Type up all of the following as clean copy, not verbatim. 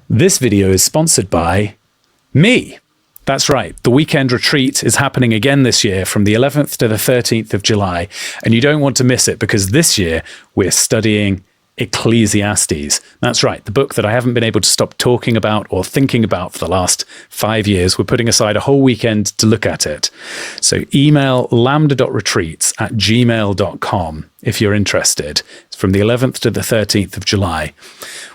This video is sponsored by me. That's right. The weekend retreat is happening again this year from the 11th to the 13th of July, and you don't want to miss it because this year we're studying Ecclesiastes. That's right, the book that I haven't been able to stop talking about or thinking about for the last 5 years. We're putting aside a whole weekend to look at it. So email lambda.retreats@gmail.com if you're interested. It's from the 11th to the 13th of July.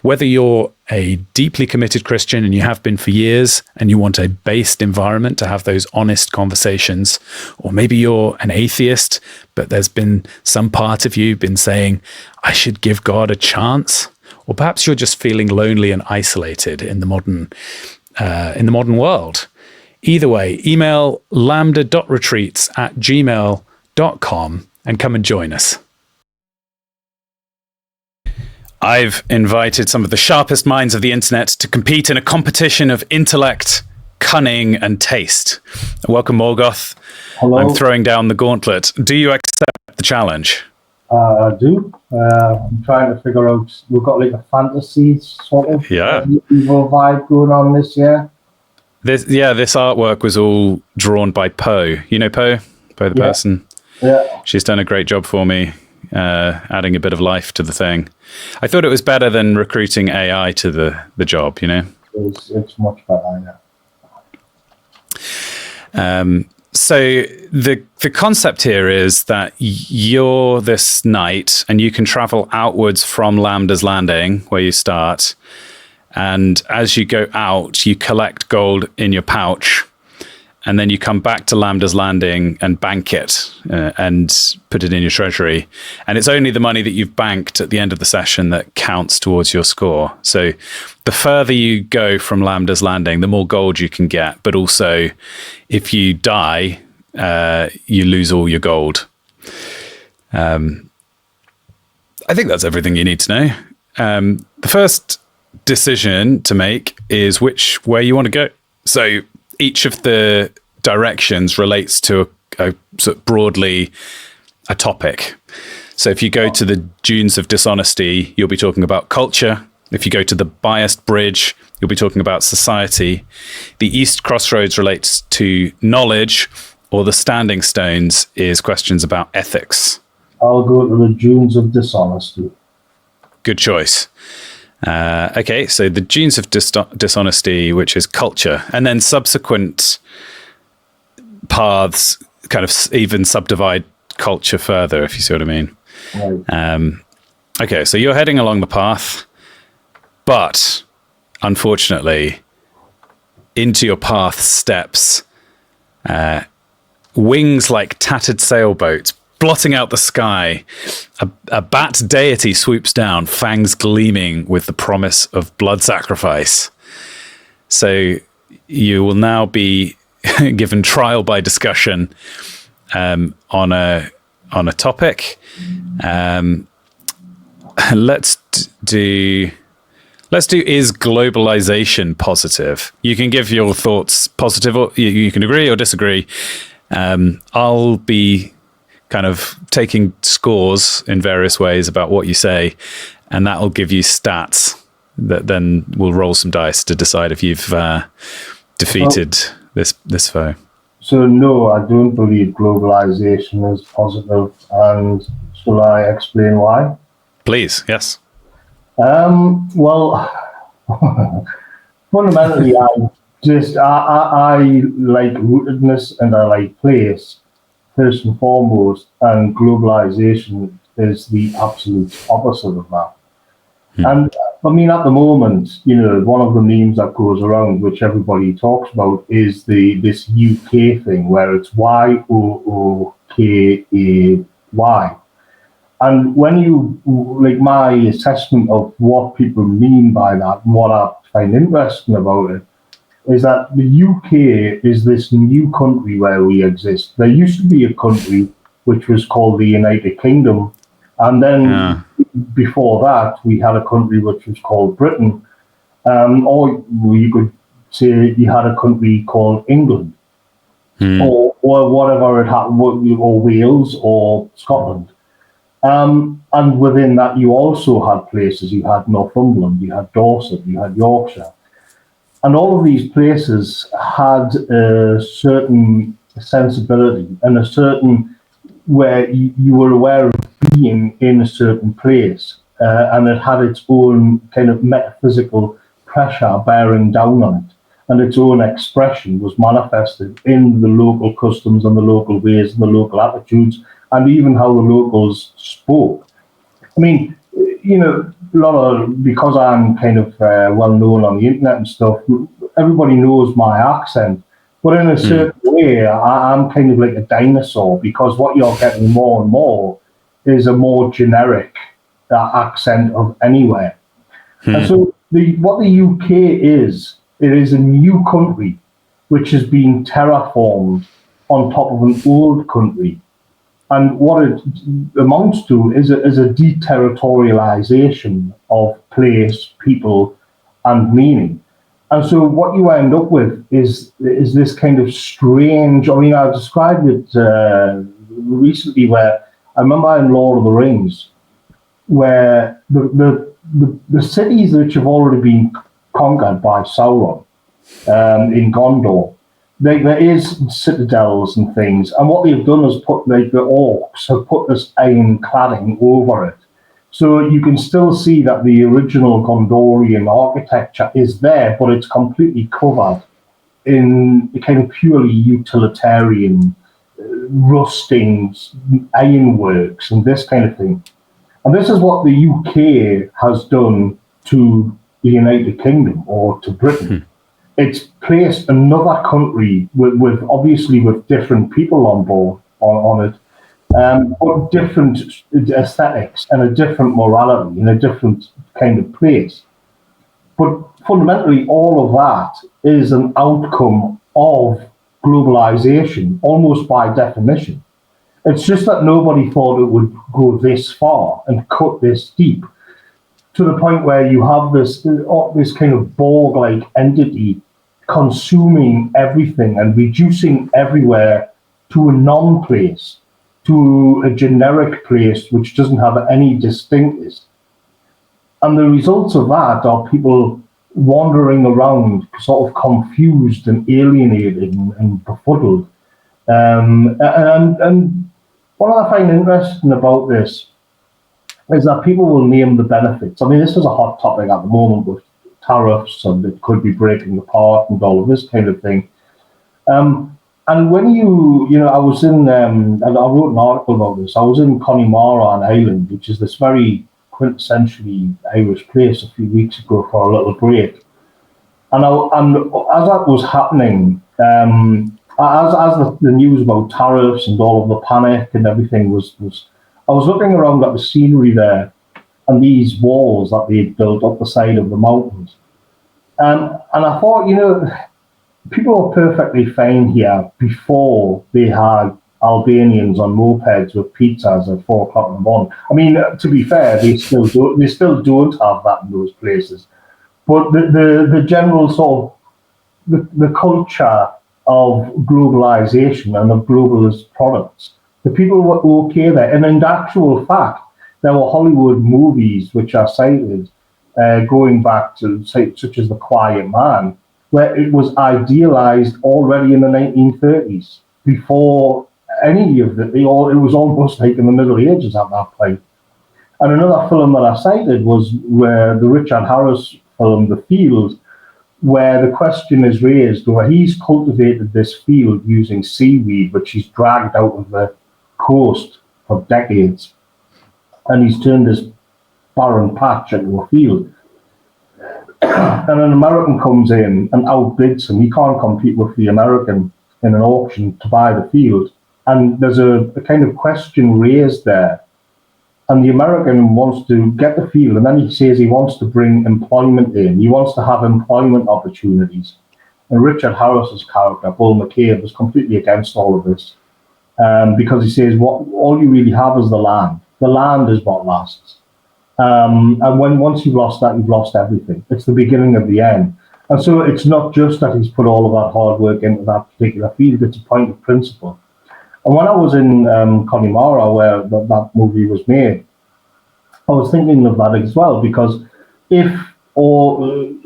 Whether you're a deeply committed Christian and you have been for years and you want a based environment to have those honest conversations, or maybe you're an atheist, but there's been some part of you been saying, I should give God a chance, or perhaps you're just feeling lonely and isolated in the modern world. Either way, email lambda.retreats@gmail.com and come and join us. I've invited some of the sharpest minds of the internet to compete in a competition of intellect, cunning, and taste. Welcome, Morgoth. Hello. I'm throwing down the gauntlet. Do you accept the challenge? I do. I'm trying to figure out, we've got like a fantasy sort of evil vibe going on this year. This artwork was all drawn by Poe. You know Poe? Poe the person? Yeah. She's done a great job for me, adding a bit of life to the thing. I thought it was better than recruiting AI to the job, you know? It's much better, yeah. So the concept here is that you're this knight and you can travel outwards from Lambda's Landing, where you start. And as you go out, you collect gold in your pouch. And then you come back to Lambda's Landing and bank it and put it in your treasury. And it's only the money that you've banked at the end of the session that counts towards your score. So the further you go from Lambda's Landing, the more gold you can get. But also, if you die, you lose all your gold. I think that's everything you need to know. The first decision to make is which way you want to go. So each of the directions relates to a sort of broadly a topic. So if you go to the Dunes of Dishonesty, you'll be talking about culture. If you go to the Biased Bridge, you'll be talking about society. The East Crossroads relates to knowledge, or the Standing Stones is questions about ethics. I'll go to the Dunes of Dishonesty. Good choice. Okay, so the Dunes of Dishonesty, which is culture, and then subsequent paths kind of even subdivide culture further, if you see what I mean. Right. Okay, so you're heading along the path, but unfortunately, into your path steps wings like tattered sailboats, blotting out the sky. A bat deity swoops down, fangs gleaming with the promise of blood sacrifice. So you will now be given trial by discussion on a topic. Let's do is globalization positive? You can give your thoughts positive, or you can agree or disagree. I'll be kind of taking scores in various ways about what you say, and that will give you stats that then we'll roll some dice to decide if you've defeated this foe. So no, I don't believe globalization is positive, and shall I explain why? Please, yes. Well, fundamentally, I like rootedness and I like place, first and foremost, and globalization is the absolute opposite of that. And I mean, at the moment, you know, one of the memes that goes around, which everybody talks about, is this UK thing where it's YOOKAY. And when you, like, my assessment of what people mean by that and what I find interesting about it is that the UK is this new country where we exist. There used to be a country which was called the United Kingdom, and then before that we had a country which was called Britain, or you could say you had a country called England, or whatever it had, or Wales or Scotland. And within that, you also had places. You had Northumberland, you had Dorset, you had Yorkshire. And all of these places had a certain sensibility and a certain where you were aware of being in a certain place, and it had its own kind of metaphysical pressure bearing down on it, and its own expression was manifested in the local customs and the local ways and the local attitudes, and even how the locals spoke. I mean, a lot of, because I'm kind of well known on the internet and stuff, everybody knows my accent. But in a certain way, I'm kind of like a dinosaur, because what you're getting more and more is a more generic accent of anywhere. And so what the UK is, it is a new country which has been terraformed on top of an old country. And what it amounts to is a deterritorialization of place, people, and meaning. And so what you end up with is this kind of strange. I mean, I described it recently, where I remember in Lord of the Rings, where the cities which have already been conquered by Sauron in Gondor, there is citadels and things, and what they've done is put, like, the orcs have put this iron cladding over it. So you can still see that the original Gondorian architecture is there, but it's completely covered in kind of purely utilitarian rusting ironworks and this kind of thing. And this is what the UK has done to the United Kingdom, or to Britain. It's placed another country with obviously with different people on board on it, but different aesthetics and a different morality in a different kind of place. But fundamentally, all of that is an outcome of globalization, almost by definition. It's just that nobody thought it would go this far and cut this deep, to the point where you have this kind of Borg-like entity consuming everything and reducing everywhere to a non-place, to a generic place which doesn't have any distinctness. And the results of that are people wandering around, sort of confused and alienated and befuddled. And what I find interesting about this is that people will name the benefits. I mean, this is a hot topic at the moment with tariffs, and it could be breaking apart and all of this kind of thing. And when I was in, and I wrote an article about this, I was in Connemara on Ireland, which is this very quintessentially Irish place, a few weeks ago for a little break. And as that was happening, as the news about tariffs and all of the panic and everything was, I was looking around at the scenery there and these walls that they'd built up the side of the mountains. And I thought, people were perfectly fine here before they had Albanians on mopeds with pizzas at 4 o'clock in the morning. I mean, to be fair, they still don't have that in those places. But the general sort of the culture of globalization and of globalist products, the people were okay there. And in actual fact, there were Hollywood movies which are cited going back to, say, such as The Quiet Man, where it was idealized already in the 1930s, before any of it. It was almost like in the Middle Ages at that point. And another film that I cited was where the Richard Harris film, The Field, where the question is raised where he's cultivated this field using seaweed, which he's dragged out of the coast for decades, and he's turned this barren patch into a field. And an American comes in and outbids him. He can't compete with the American in an auction to buy the field. And there's a kind of question raised there. And the American wants to get the field, and then he says he wants to bring employment in. He wants to have employment opportunities. And Richard Harris's character, Bull McCabe, is completely against all of this, because he says, all you really have is the land. The land is what lasts. And once you've lost that, you've lost everything. It's the beginning of the end. And so it's not just that he's put all of that hard work into that particular field, it's a point of principle. And when I was in Connemara, where that movie was made, I was thinking of that as well, because if or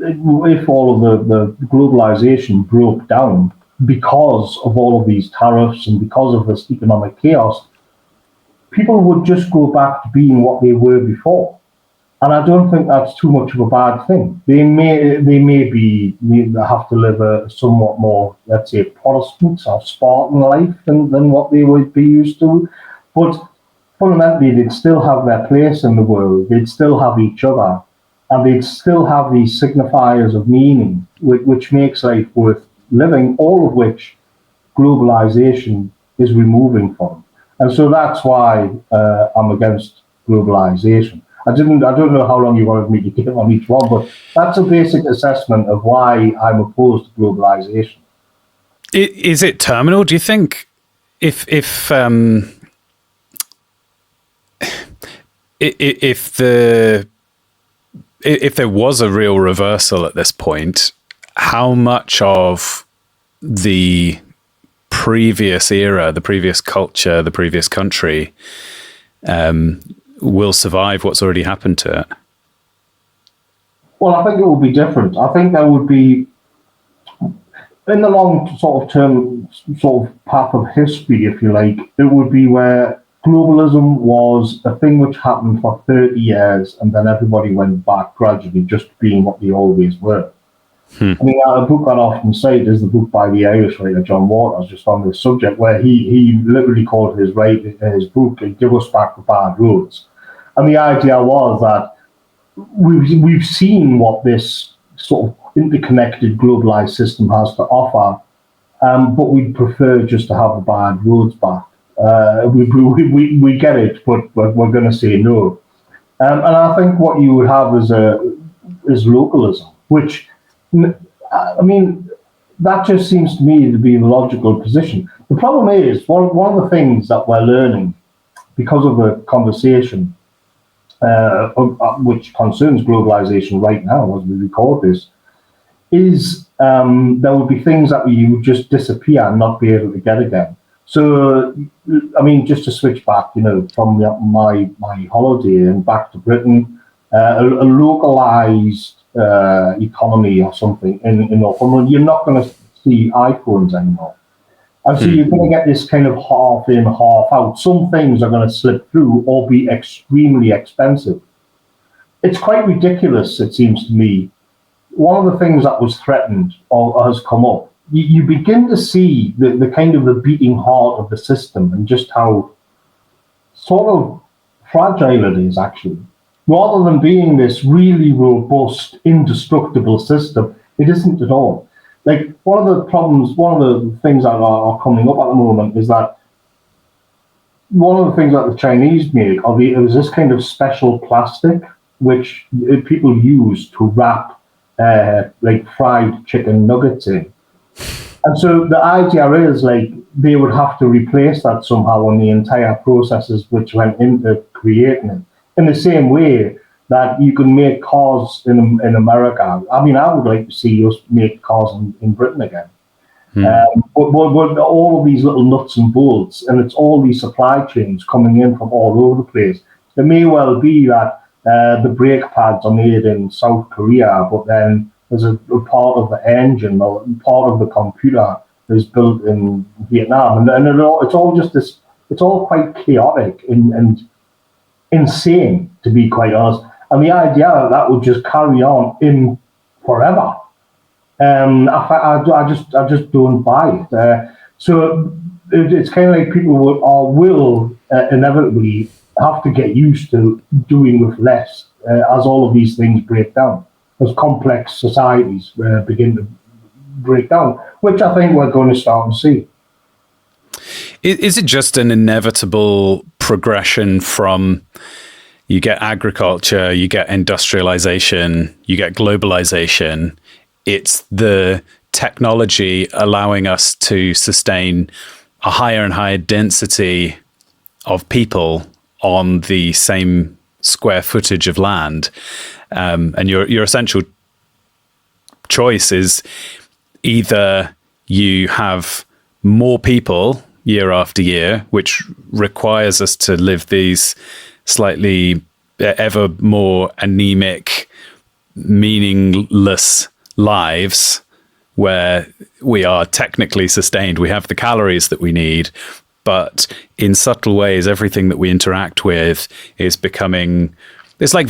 if all of the globalization broke down because of all of these tariffs and because of this economic chaos, people would just go back to being what they were before. And I don't think that's too much of a bad thing. They may have to live a somewhat more, let's say, Protestant or Spartan life than what they would be used to. But fundamentally, they'd still have their place in the world. They'd still have each other. And they'd still have these signifiers of meaning, which makes life worth living, all of which globalization is removing from. And so that's why I'm against globalization. I don't know how long you wanted me to give on each one, but that's a basic assessment of why I'm opposed to globalization. Is it terminal? Do you think if there was a real reversal at this point, how much of the previous era, the previous culture, the previous country will survive what's already happened to it? Well, I think it would be different. I think there would be, in the long sort of term, sort of path of history, if you like, it would be where globalism was a thing which happened for 30 years and then everybody went back gradually just being what they always were. I mean, a book I often cite is the book by the Irish writer John Waters, just on this subject, where he literally called his book "Give Us Back the Bad Roads," and the idea was that we've seen what this sort of interconnected, globalized system has to offer, but we'd prefer just to have the bad roads back. We get it, but we're going to say no. And I think what you would have is localism, which, I mean, that just seems to me to be the logical position. The problem is, one of the things that we're learning because of the conversation, which concerns globalization right now as we record this, is there would be things that you would just disappear and not be able to get again. So, I mean, just to switch back, from my holiday and back to Britain, a localized economy or something in Northumberland, you're not going to see iPhones anymore. And so you're going to get this kind of half in, half out. Some things are going to slip through or be extremely expensive. It's quite ridiculous, it seems to me. One of the things that was threatened or has come up, you begin to see the kind of the beating heart of the system and just how sort of fragile it is, actually. Rather than being this really robust, indestructible system, it isn't at all. Like, one of the things that are coming up at the moment is that one of the things that the Chinese make is this kind of special plastic which people use to wrap like fried chicken nuggets in. And so the idea is, like, they would have to replace that somehow on the entire processes which went into creating it. In the same way that you can make cars in America. I mean, I would like to see us make cars in Britain again. But all of these little nuts and bolts, and it's all these supply chains coming in from all over the place. It may well be that the brake pads are made in South Korea, but then there's a part of the engine or part of the computer is built in Vietnam, and it's all just this. It's all quite chaotic and insane, to be quite honest. And the idea that would just carry on in forever, I just don't buy it. So it's kind of like people will inevitably have to get used to doing with less as all of these things break down, as complex societies begin to break down, which I think we're going to start to see. Is it just an inevitable progression from you get agriculture, you get industrialization, you get globalization? It's the technology allowing us to sustain a higher and higher density of people on the same square footage of land. And your essential choice is either you have more people year after year, which requires us to live these slightly ever more anemic, meaningless lives where we are technically sustained. We have the calories that we need, but in subtle ways, everything that we interact with is becoming. It's like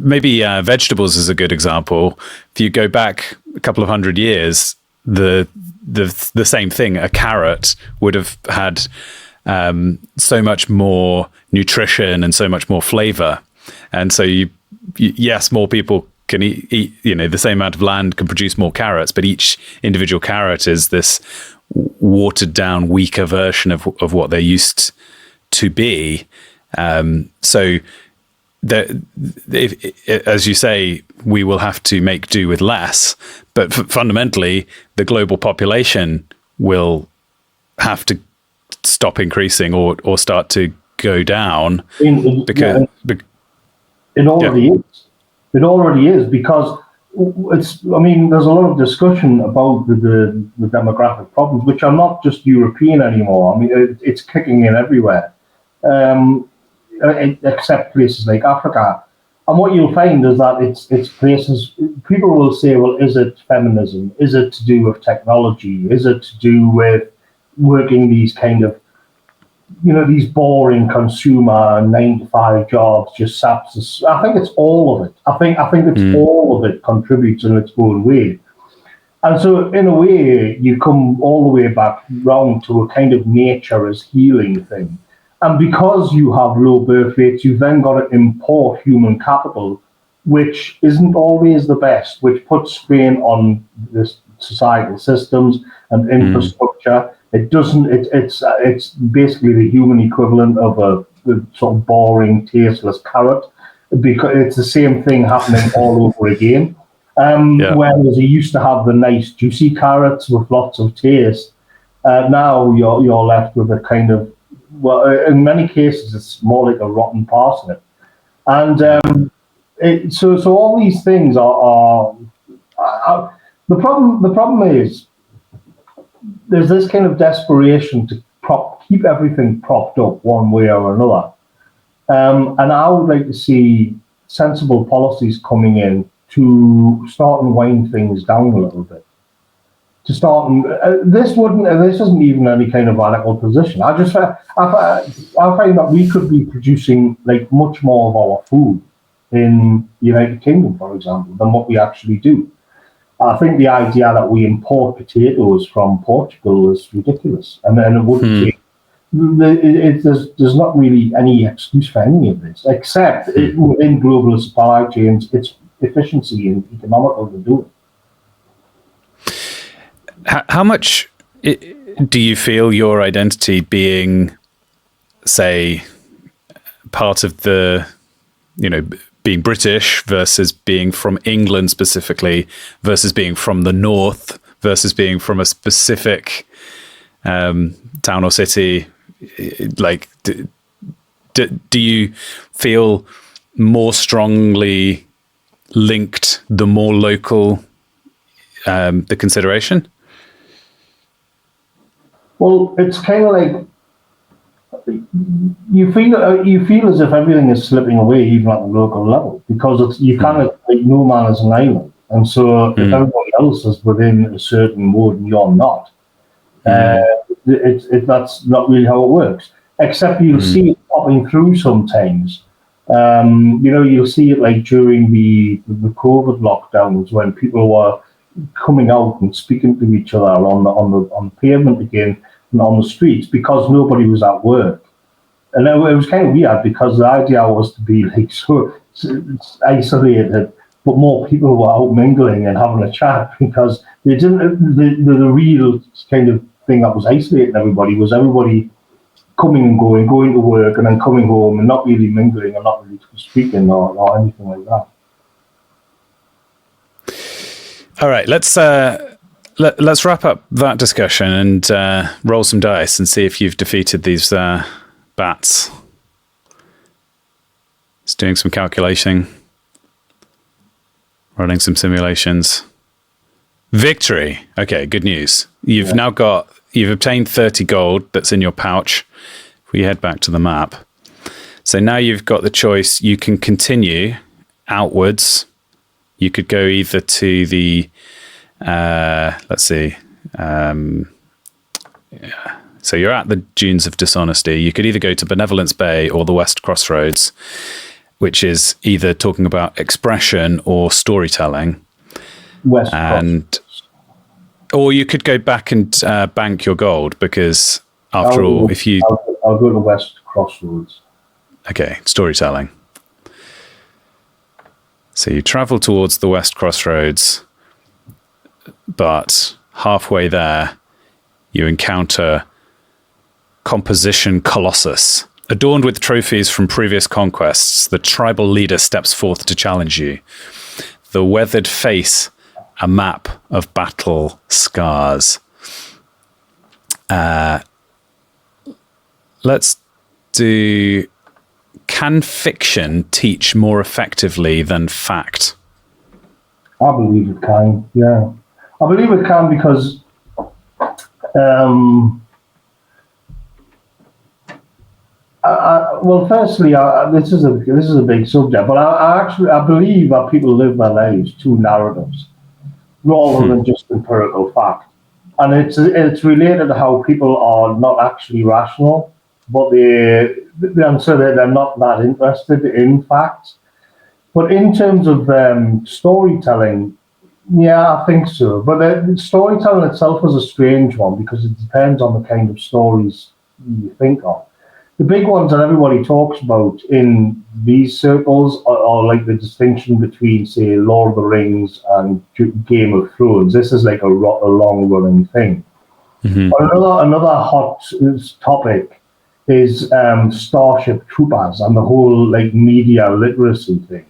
maybe vegetables is a good example. If you go back a couple of hundred years, the same thing. A carrot would have had so much more nutrition and so much more flavor, and so yes, more people can eat. The same amount of land can produce more carrots, but each individual carrot is this watered down, weaker version of what they used to be. So as you say, we will have to make do with less, but fundamentally the global population will have to stop increasing or start to go down because it already is. It already is, because there's a lot of discussion about the demographic problems, which are not just European anymore. I mean, it's kicking in everywhere, except places like Africa. And what you'll find is that it's places, people will say, well, is it feminism? Is it to do with technology? Is it to do with working these kind of, these boring consumer 9-to-5 jobs just saps us? I think it's all of it. I think it's all of it contributes in its own way. And so in a way, you come all the way back round to a kind of nature as healing thing. And because you have low birth rates, you've then got to import human capital, which isn't always the best, which puts strain on the societal systems and infrastructure. It doesn't. It's basically the human equivalent of a sort of boring, tasteless carrot, because it's the same thing happening all over again. Whereas you used to have the nice, juicy carrots with lots of taste, now you're left with a kind of, well, in many cases, it's more like a rotten parsnip. And so all these things are the problem. The problem is, there's this kind of desperation to keep everything propped up one way or another. And I would like to see sensible policies coming in to start and wind things down a little bit. To start, and this isn't even any kind of radical position. I find that we could be producing like much more of our food in the United Kingdom, for example, than what we actually do. I think the idea that we import potatoes from Portugal is ridiculous, and it wouldn't be. There's not really any excuse for any of this, except within global supply chains, it's efficiency and economical to do it. How much do you feel your identity being, say, part of the, being British versus being from England specifically, versus being from the north, versus being from a specific town or city? Like, do you feel more strongly linked the more local the consideration? Well, it's kind of like you feel as if everything is slipping away, even at the local level, because you kind of like no man is an island, and so if everybody else is within a certain mode and you're not, that's not really how it works. Except you'll see it popping through sometimes. You'll see it like during the COVID lockdowns when people were coming out and speaking to each other on the pavement again and on the streets because nobody was at work. And it was kind of weird because the idea was to be like so isolated, but more people were out mingling and having a chat because they didn't. The real kind of thing that was isolating everybody was everybody coming and going to work and then coming home and not really mingling and not really speaking or anything like that. All right, let's wrap up that discussion and roll some dice and see if you've defeated these bats. Just doing some calculating, running some simulations. Victory. Okay, good news. You've obtained 30 gold that's in your pouch. If we head back to the map. So now you've got the choice. You can continue outwards You could go either to the, let's see, so you're at the Dunes of Dishonesty. You could either go to Benevolence Bay or the West Crossroads, which is either talking about expression or storytelling. West Crossroads. Or you could go back and bank your gold, because after all, if you... I'll go to West Crossroads. Okay, storytelling. So you travel towards the West Crossroads, but halfway there, you encounter Composition Colossus. Adorned with trophies from previous conquests, the tribal leader steps forth to challenge you. The weathered face, a map of battle scars. Let's do... Can fiction teach more effectively than fact? I believe it can, yeah. I believe it can because firstly, this is a big subject, but I believe that people live their lives through narratives rather than just empirical fact, and it's related to how people are not actually rational, but they're not that interested in facts. But in terms of storytelling, yeah, I think so. But the storytelling itself is a strange one because it depends on the kind of stories you think of. The big ones that everybody talks about in these circles are like the distinction between, say, Lord of the Rings and Game of Thrones. This is like a long-running thing. Mm-hmm. But another hot topic is Starship Troopers and the whole like media literacy thing.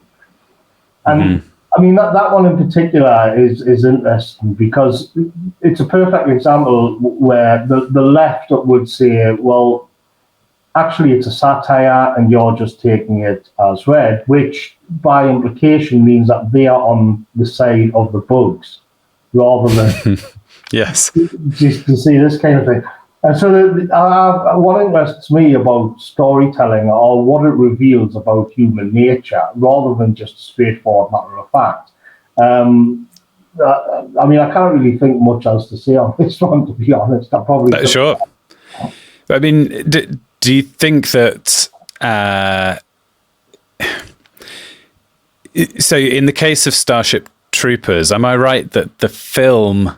And I mean that one in particular is interesting because it's a perfect example where the left would say, well, actually it's a satire and you're just taking it as read, which by implication means that they are on the side of the bugs rather than yes, just to see this kind of thing. And so what interests me about storytelling are what it reveals about human nature rather than just a straightforward matter of fact. I mean, I can't really think much else to say on this one, to be honest. I probably sure. I mean, do you think that... so in the case of Starship Troopers, am I right that the film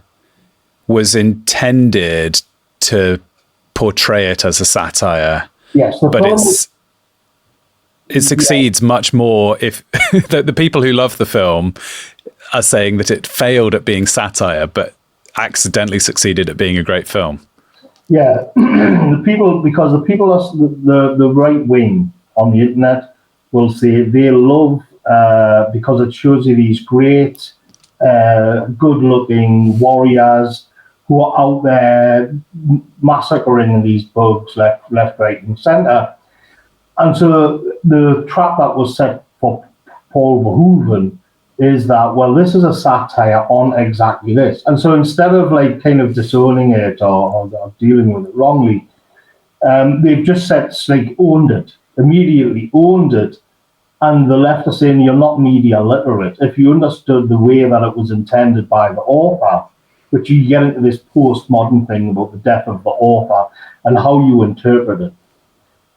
was intended to portray it as a satire? Yes, but it succeeds much more if the people who love the film are saying that it failed at being satire, but accidentally succeeded at being a great film. Yeah, the people the right wing on the internet will say they love because it shows you these great, good-looking warriors who are out there massacring these bugs left, right, and centre. And so the trap that was set for Paul Verhoeven is that, well, this is a satire on exactly this. And so instead of like kind of disowning it or dealing with it wrongly, they've just said, like, immediately owned it. And the left are saying you're not media literate. If you understood the way that it was intended by the author, which you get into this postmodern thing about the death of the author and how you interpret it.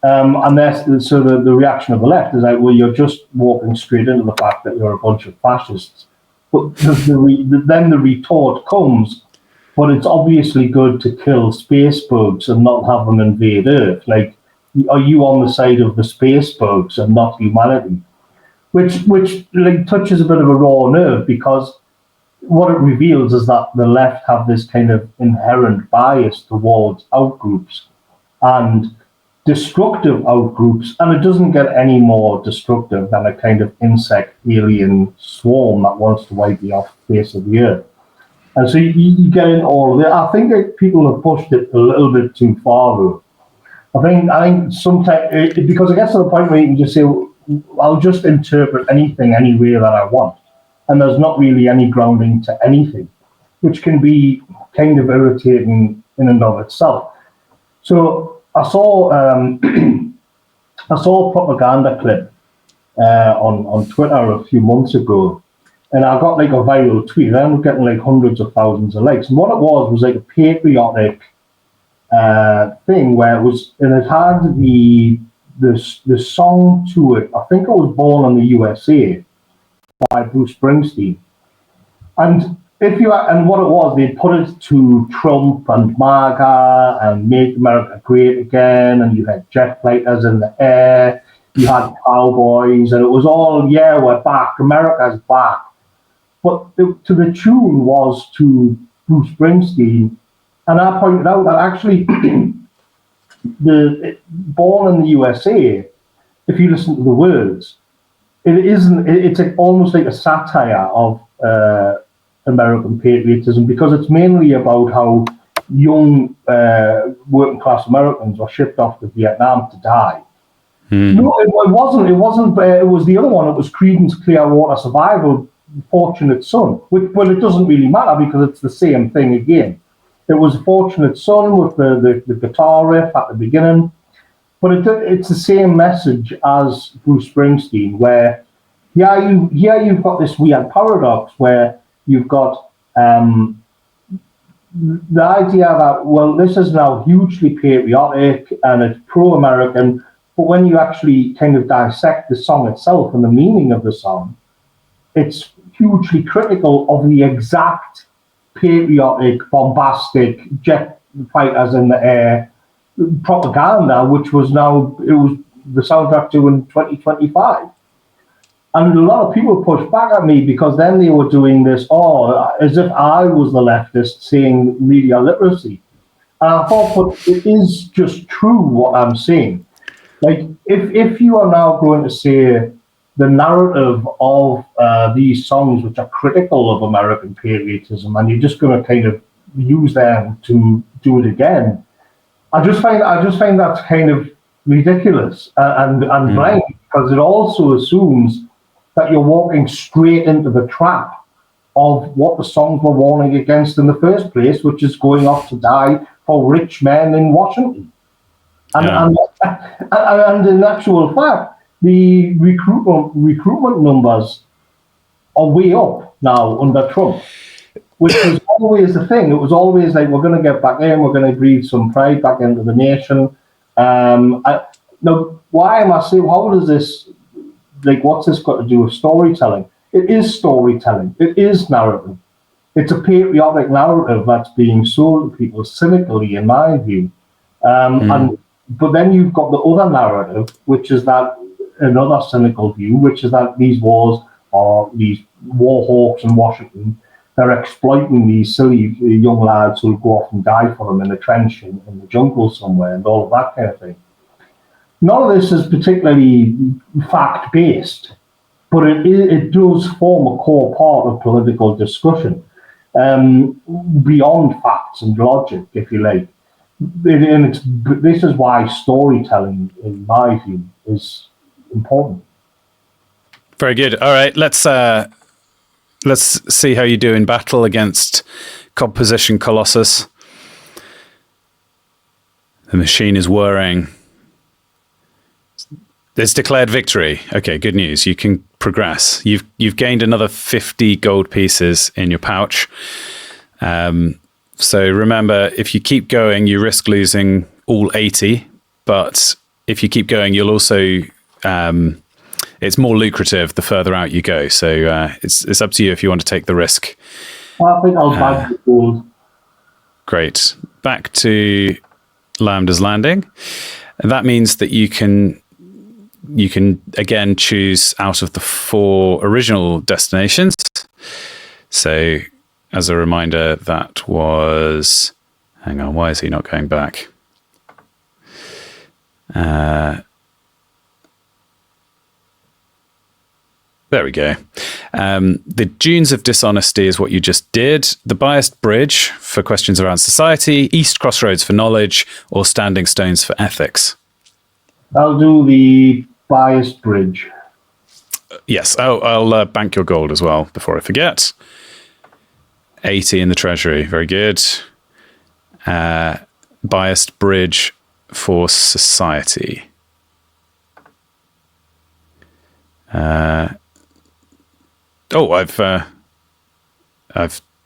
So the reaction of the left is like, well, you're just walking straight into the fact that you're a bunch of fascists. But then the retort comes, but it's obviously good to kill space bugs and not have them invade Earth. Like, are you on the side of the space bugs and not humanity? Which like touches a bit of a raw nerve, because what it reveals is that the left have this kind of inherent bias towards outgroups and destructive outgroups, and it doesn't get any more destructive than a kind of insect alien swarm that wants to wipe you off the face of the earth. And so you get in all of it. I think that people have pushed it a little bit too far, though. I think sometimes, because it gets to the point where you can just say, I'll just interpret anything any way that I want. And there's not really any grounding to anything, which can be kind of irritating in and of itself. So I saw a propaganda clip on Twitter a few months ago and I got like a viral tweet, and I was getting like hundreds of thousands of likes. And what it was like a patriotic thing where and it had the song to it. I think it was "Born in the USA" by Bruce Springsteen. And what it was, they put it to Trump and MAGA and Make America Great Again, and you had jet fighters in the air, you had cowboys, and it was all, yeah, we're back, America's back. But to the tune was to Bruce Springsteen, and I pointed out that actually Born in the USA, if you listen to the words, it's almost like a satire of American patriotism, because it's mainly about how young working class Americans were shipped off to Vietnam to die. No, it wasn't. It wasn't. It was the other one. It was Creedence Clearwater Survival, Fortunate Son. Well, it doesn't really matter because it's the same thing again. It was Fortunate Son with the guitar riff at the beginning, but it's the same message as Bruce Springsteen, where you've got this weird paradox where you've got the idea that, well, this is now hugely patriotic and it's pro-American, but when you actually kind of dissect the song itself and the meaning of the song, it's hugely critical of the exact patriotic, bombastic, jet fighters in the air propaganda, which was the soundtrack to in 2025. And a lot of people pushed back at me because then they were doing this, as if I was the leftist saying media literacy. And I thought, but it is just true what I'm saying. Like, if you are now going to say the narrative of these songs, which are critical of American patriotism, and you're just going to kind of use them to do it again, I just find that's kind of ridiculous and blind, because it also assumes that you're walking straight into the trap of what the songs were warning against in the first place, which is going off to die for rich men in Washington. And in actual fact, the recruitment numbers are way up now under Trump, which was always the thing. It was always like, we're going to get back in, we're going to breathe some pride back into the nation. Now, why am I saying, how does this, like, what's this got to do with storytelling? It is storytelling. It is narrative. It's a patriotic narrative that's being sold to people cynically, in my view. But then you've got the other narrative, which is that another cynical view, which is that these wars are these war hawks in Washington. They're exploiting these silly young lads who'll go off and die for them in a trench in the jungle somewhere, and all of that kind of thing. None of this is particularly fact-based, but it does form a core part of political discussion, beyond facts and logic, if you like. And this is why storytelling, in my view, is important. Very good. All right, let's see how you do in battle against Composition Colossus. The machine is whirring. It's declared victory. Okay, good news. You can progress. You've gained another 50 gold pieces in your pouch. So remember, if you keep going, you risk losing all 80. But if you keep going, you'll also it's more lucrative the further out you go. So it's up to you if you want to take the risk. I think I'll buy the gold. Great. Back to Lambda's Landing. And that means that you can again choose out of the 4 original destinations. So as a reminder, that was, hang on, why is he not going back? There we go. The Dunes of Dishonesty is what you just did. The Biased Bridge for questions around society, East Crossroads for knowledge, or Standing Stones for ethics. I'll do the Biased Bridge. Yes. Oh, I'll bank your gold as well before I forget. 80 in the treasury. Very good. Biased Bridge for society. Oh, I've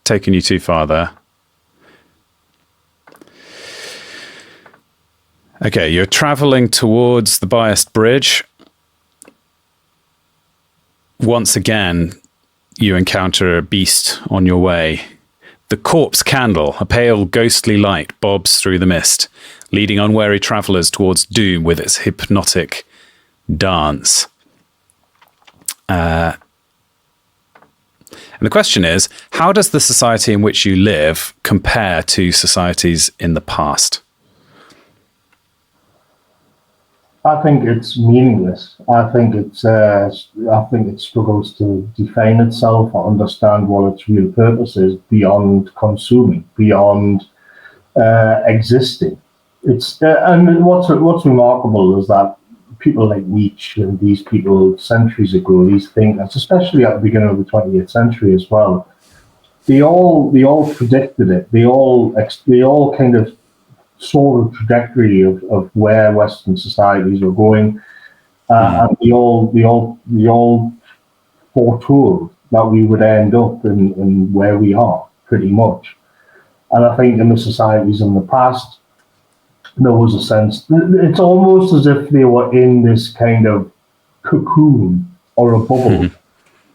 taken you too far there. Okay, you're traveling towards the Biased Bridge. Once again, you encounter a beast on your way. The corpse candle, a pale ghostly light, bobs through the mist, leading unwary travellers towards doom with its hypnotic dance. And the question is, how does the society in which you live compare to societies in the past? I think it's meaningless. I think it struggles to define itself or understand what its real purpose is beyond consuming, beyond existing. And what's remarkable is that people like Nietzsche and these people centuries ago, these thinkers, especially at the beginning of the 20th century as well, they all predicted it. They all kind of saw the trajectory of where Western societies were going, and they all foretold that we would end up in where we are, pretty much. And I think in the societies in the past, there was a sense, it's almost as if they were in this kind of cocoon or a bubble,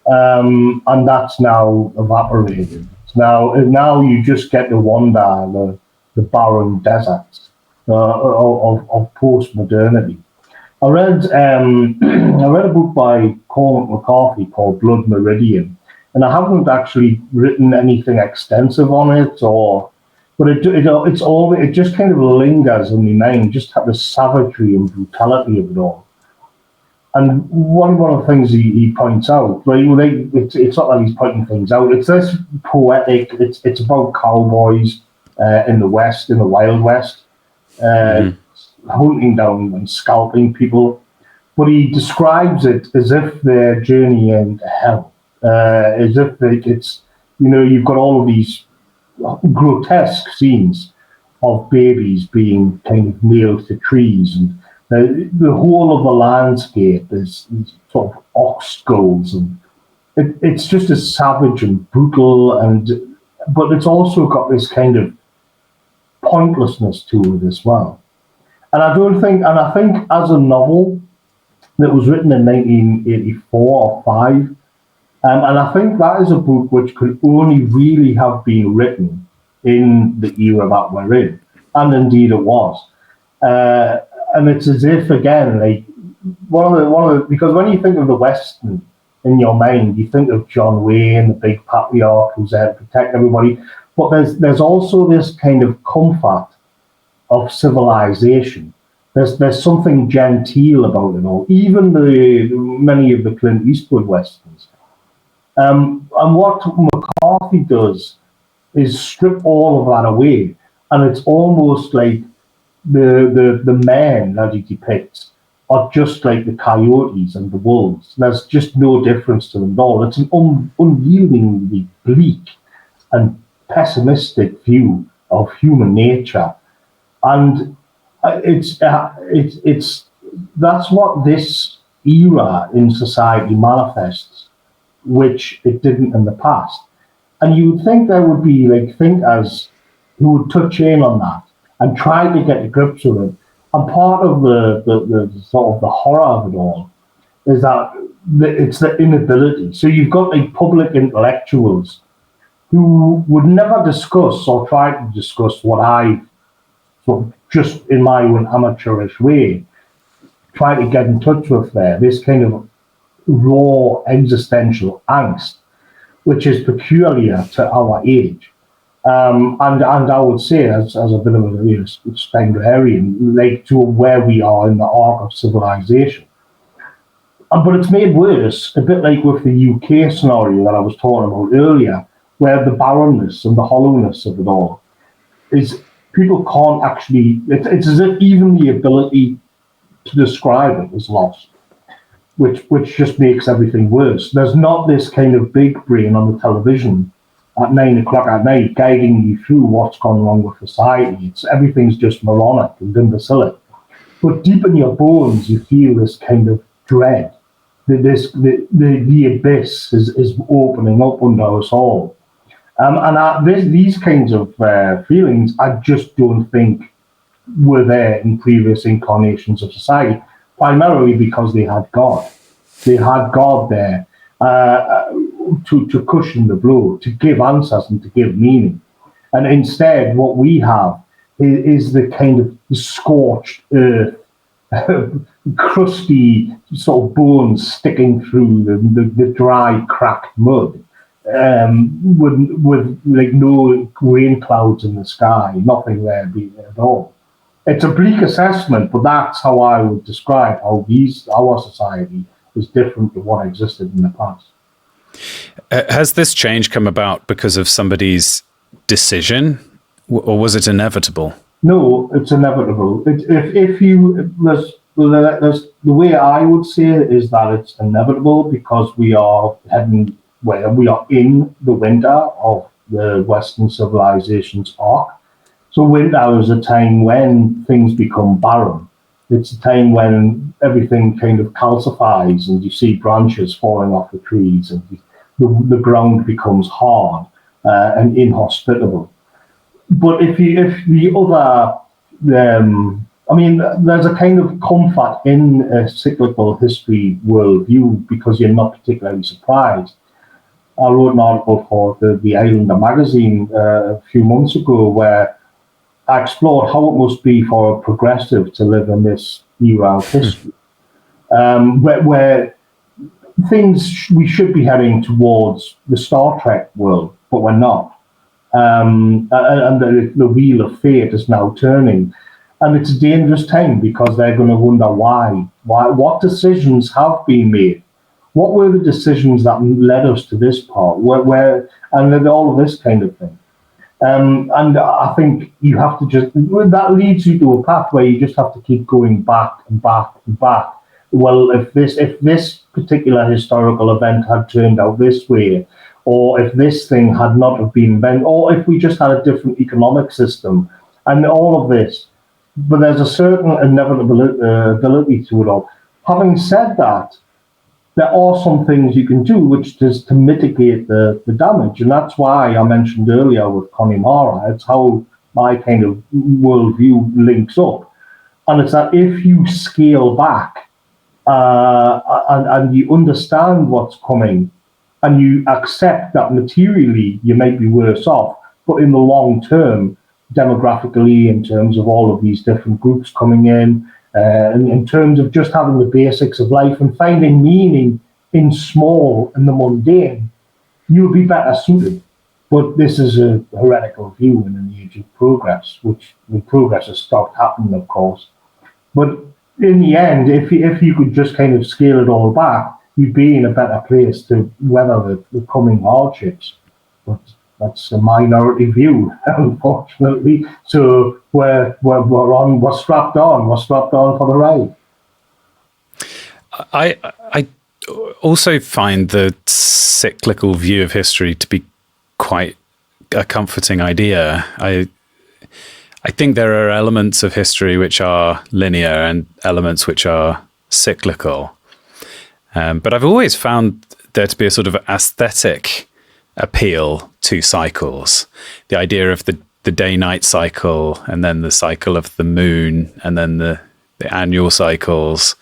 and that's now evaporated. Now you just get to wander the barren deserts of post-modernity. I read a book by Cormac McCarthy called Blood Meridian, and I haven't actually written anything extensive on it, but it just kind of lingers in my mind, just the savagery and brutality of it all. And one of the things he points out, right? It's not that he's pointing things out. It's this poetic. It's about cowboys in the West, in the Wild West, hunting down and scalping people. But he describes it as if they're journeying to hell, as if it's, you've got all of these grotesque scenes of babies being kind of nailed to trees, and the whole of the landscape is sort of ox skulls, and it's just as savage and brutal, but it's also got this kind of pointlessness to it as well. And I think as a novel that was written in 1984 or 5, and I think that is a book which could only really have been written in the era that we're in, and indeed it was. And it's as if, again, like because when you think of the Western in your mind, you think of John Wayne, the big patriarch who's there to protect everybody. But there's also this kind of comfort of civilization. There's something genteel about it all, even many of the Clint Eastwood westerns. And what McCarthy does is strip all of that away, and it's almost like the men that he depicts are just like the coyotes and the wolves. There's just no difference to them at all. It's an unyieldingly bleak and pessimistic view of human nature, and it's that's what this era in society manifests, which it didn't in the past. And you would think there would be like thinkers who would touch in on that and try to get to grips with it. And part of the sort of the horror of it all is that it's the inability. So you've got like public intellectuals who would never discuss or try to discuss what I sort of just in my own amateurish way try to get in touch with there, this kind of raw existential angst, which is peculiar to our age. And I would say, as a bit of a Spengerian, like to where we are in the arc of civilization. But it's made worse, a bit like with the UK scenario that I was talking about earlier, where the barrenness and the hollowness of it all is people can't actually, it's as if even the ability to describe it is lost, which just makes everything worse. There's not this kind of big brain on the television at 9 o'clock at night guiding you through what's gone wrong with society. Everything's just moronic and imbecilic. But deep in your bones, you feel this kind of dread, the abyss is opening up under us all. These kinds of feelings, I just don't think were there in previous incarnations of society, primarily because they had God. They had God there to cushion the blow, to give answers and to give meaning. And instead, what we have is the kind of scorched earth, crusty sort of bones sticking through the dry, cracked mud, with like no rain clouds in the sky, nothing there at all. It's a bleak assessment, but that's how I would describe how our society is different to what existed in the past. Has this change come about because of somebody's decision, or was it inevitable? No, it's inevitable. There's the way I would say it is that it's inevitable because we are in the winter of the Western civilization's arc. So winter is a time when things become barren. It's a time when everything kind of calcifies and you see branches falling off the trees and the ground becomes hard and inhospitable. But there's a kind of comfort in a cyclical history worldview because you're not particularly surprised. I wrote an article for the Islander magazine a few months ago where I explored how it must be for a progressive to live in this era of history, where we should be heading towards the Star Trek world, but we're not. And the wheel of fate is now turning. And it's a dangerous time because they're going to wonder why. What decisions have been made? What were the decisions that led us to this part? And all of this kind of thing. And I think you have to that leads you to a path where you just have to keep going back and back and back. Well, if this particular historical event had turned out this way, or if this thing had not have been invented, or if we just had a different economic system, and all of this. But there's a certain inevitability to it all. Having said that, there are some things you can do which is to mitigate the damage. And that's why I mentioned earlier with Connemara, it's how my kind of worldview links up. And it's that if you scale back and you understand what's coming and you accept that materially you might be worse off, but in the long term, demographically, in terms of all of these different groups coming in, and in terms of just having the basics of life and finding meaning in the mundane, you'll be better suited. But this is a heretical view in an age of progress, which when progress has stopped happening, of course. But in the end, if you could just kind of scale it all back, you'd be in a better place to weather the coming hardships. But that's a minority view, unfortunately. So we're strapped on for the ride. I also find the cyclical view of history to be quite a comforting idea. I think there are elements of history which are linear and elements which are cyclical. But I've always found there to be a sort of aesthetic appeal to cycles. The idea of the day-night cycle, and then the cycle of the moon, and then the annual cycles,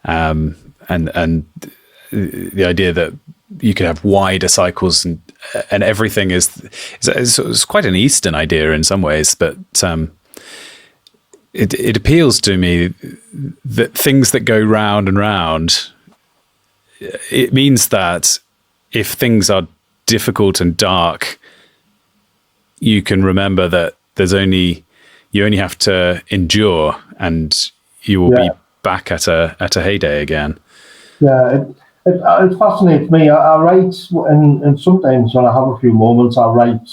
and the idea that you could have wider cycles, and everything is quite an Eastern idea in some ways, but it appeals to me that things that go round and round. It means that if things are difficult and dark, you can remember that you only have to endure, and you will be back at a heyday again. Yeah, it fascinates me. I write, and sometimes when I have a few moments, I write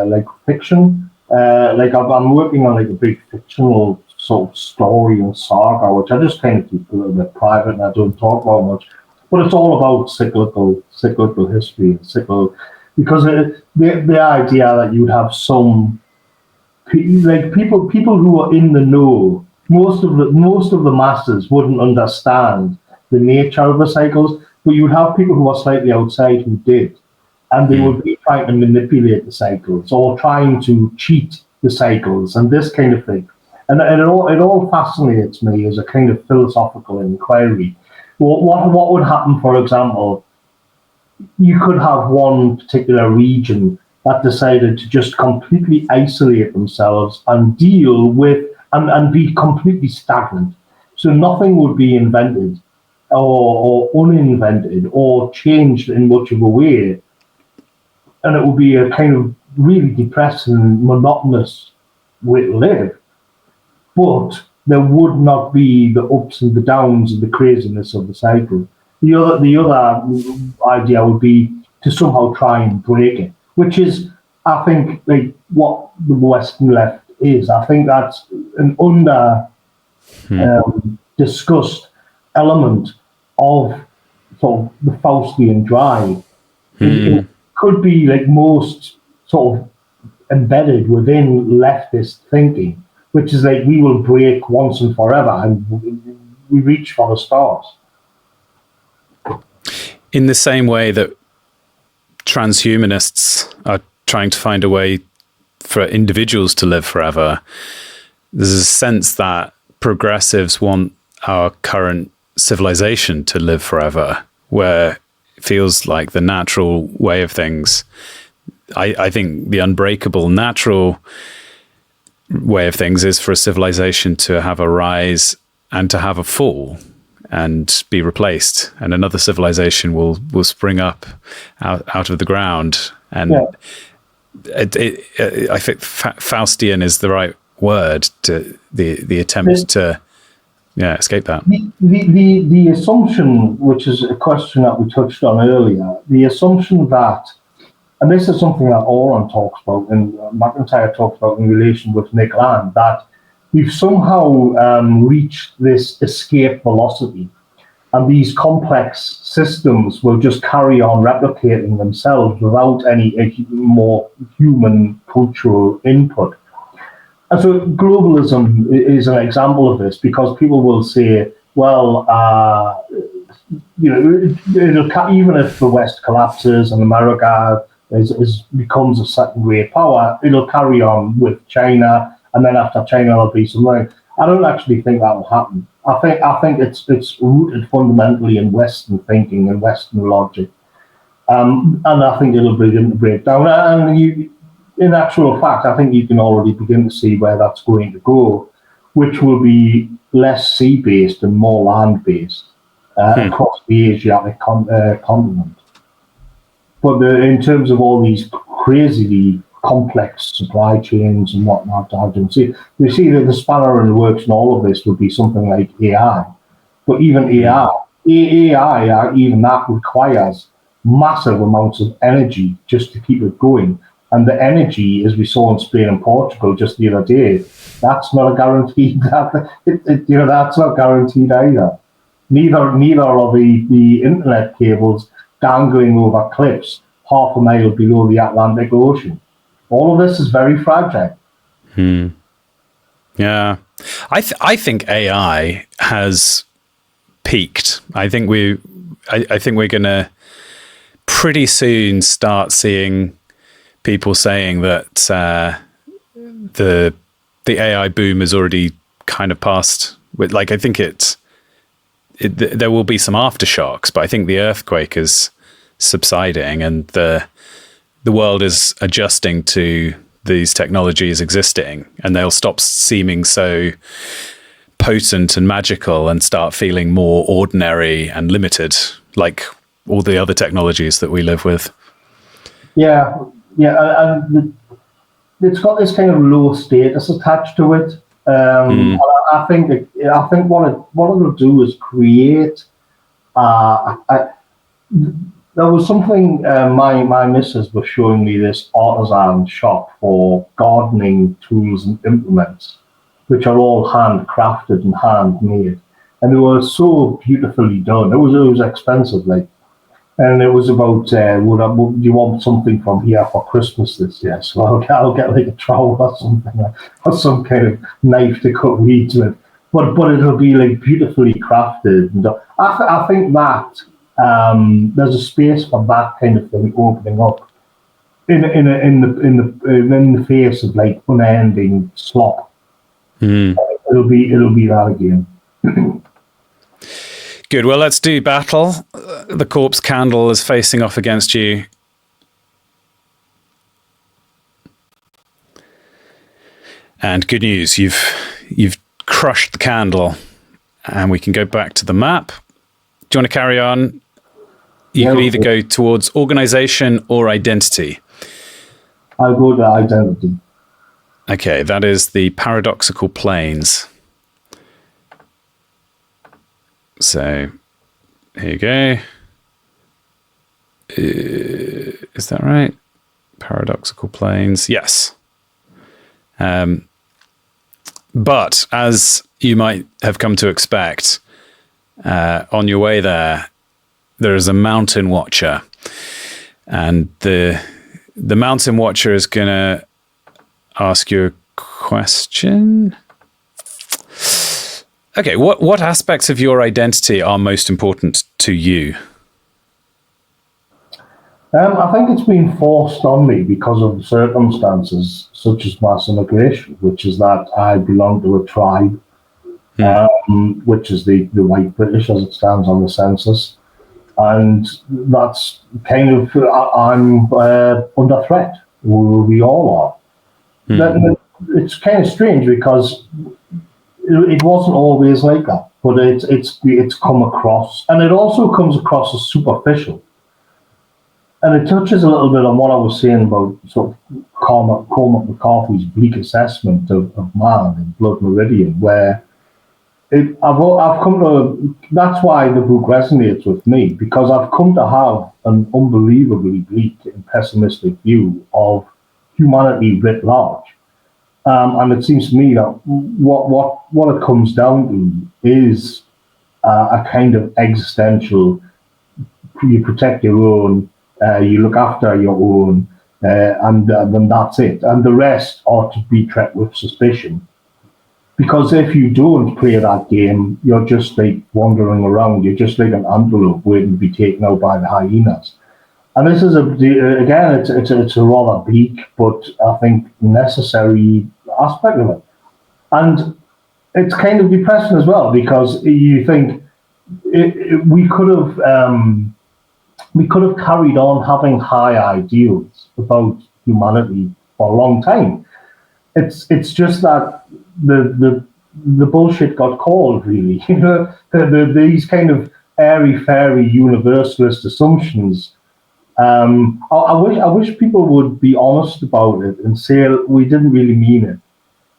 like fiction. I'm working on like a big fictional sort of story and saga, which I just kind of keep a little bit private and I don't talk about much. But it's all about cyclical history, because the idea that you would have some people who are in the know, most of the masses wouldn't understand the nature of the cycles. But you would have people who are slightly outside who did, and they would be trying to manipulate the cycles or trying to cheat the cycles and this kind of thing. And it all fascinates me as a kind of philosophical inquiry. What would happen, for example, you could have one particular region that decided to just completely isolate themselves and deal with and be completely stagnant. So nothing would be invented or uninvented or changed in much of a way. And it would be a kind of really depressing, monotonous way to live. But there would not be the ups and the downs and the craziness of the cycle. The other idea would be to somehow try and break it, which is, I think, like what the Western left is. I think that's an under discussed element of sort of the Faustian drive. It could be like most sort of embedded within leftist thinking, which is like we will break once and forever, and we reach for the stars. In the same way that transhumanists are trying to find a way for individuals to live forever, there's a sense that progressives want our current civilization to live forever, where it feels like the natural way of things. I think the unbreakable natural way of things is for a civilization to have a rise and to have a fall and be replaced, and another civilization will spring up out of the ground. And I think Faustian is the right word to the attempt to escape that. The assumption, which is a question that we touched on earlier, the assumption that, and this is something that Oren talks about and McIntyre talks about in relation with Nick Land, that we've somehow reached this escape velocity, and these complex systems will just carry on replicating themselves without any more human cultural input. And so globalism is an example of this, because people will say, well, even if the West collapses and America becomes a second-rate power, it'll carry on with China, and then after China there'll be something. I don't actually think that will happen. I think it's rooted fundamentally in Western thinking and Western logic, and I think it'll begin to break down. And in actual fact, I think you can already begin to see where that's going to go, which will be less sea-based and more land-based across the Asiatic continent. But in terms of all these crazily complex supply chains and whatnot, I don't see. We see that the spanner in the works in all of this would be something like AI. But even AI, even that requires massive amounts of energy just to keep it going. And the energy, as we saw in Spain and Portugal just the other day, that's not a guarantee. That's not guaranteed either. Neither are the internet cables dangling over cliffs half a mile below the Atlantic Ocean. All of this is very fragile. Yeah, I think AI has peaked. I think we're going to pretty soon start seeing people saying that the AI boom has already kind of passed. I think there will be some aftershocks, but I think the earthquake is subsiding, and the world is adjusting to these technologies existing, and they'll stop seeming so potent and magical and start feeling more ordinary and limited, like all the other technologies that we live with. Yeah, and it's got this kind of low status attached to it. I think what it'll do is create. There was something, my missus was showing me this artisan shop for gardening tools and implements, which are all handcrafted and handmade, and they were so beautifully done. It was expensive, and it was about, do you want something from here for Christmas this year? So I'll get like a trowel or something, or some kind of knife to cut weeds with. but it'll be like beautifully crafted. And I think that there's a space for that kind of thing opening up in the face of like unending slop. It'll be that again. Good. Well, let's do battle. The corpse candle is facing off against you. And good news, you've crushed the candle, and we can go back to the map. Do you want to carry on? You can either go towards organization or identity. I'll go to identity. Okay, that is the paradoxical planes. So, here you go. Is that right? Paradoxical planes. Yes. But as you might have come to expect, on your way there is a mountain watcher, and the mountain watcher is going to ask you a question. Okay, what aspects of your identity are most important to you? I think it's been forced on me because of circumstances such as mass immigration, which is that I belong to a tribe, which is the white British as it stands on the census. And that's kind of, I'm under threat. We all are. It's kind of strange because it wasn't always like that, but it's come across, and it also comes across as superficial. And it touches a little bit on what I was saying about sort of Cormac McCarthy's bleak assessment of man in Blood Meridian, where I've come to, that's why the book resonates with me, because I've come to have an unbelievably bleak and pessimistic view of humanity writ large. And it seems to me that what it comes down to is a kind of existential, you protect your own, you look after your own, and then that's it. And the rest ought to be treated with suspicion. Because if you don't play that game, you're just like wandering around. You're just like an antelope waiting to be taken out by the hyenas. And this is again, it's a rather bleak, but I think necessary aspect of it. And it's kind of depressing as well, because you think we could have carried on having high ideals about humanity for a long time. It's just that the bullshit got called, really. You know, these kind of airy-fairy universalist assumptions. I wish people would be honest about it and say we didn't really mean it.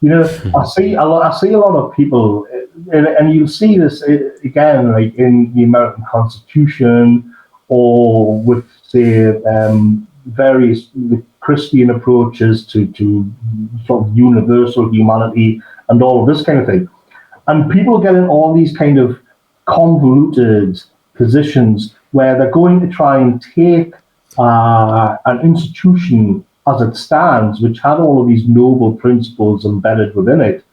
You know, I see a lot of people, and you'll see this again, like in the American Constitution, or with say various Christian approaches to sort of universal humanity and all of this kind of thing. And people get in all these kind of convoluted positions where they're going to try and take an institution as it stands, which had all of these noble principles embedded within it,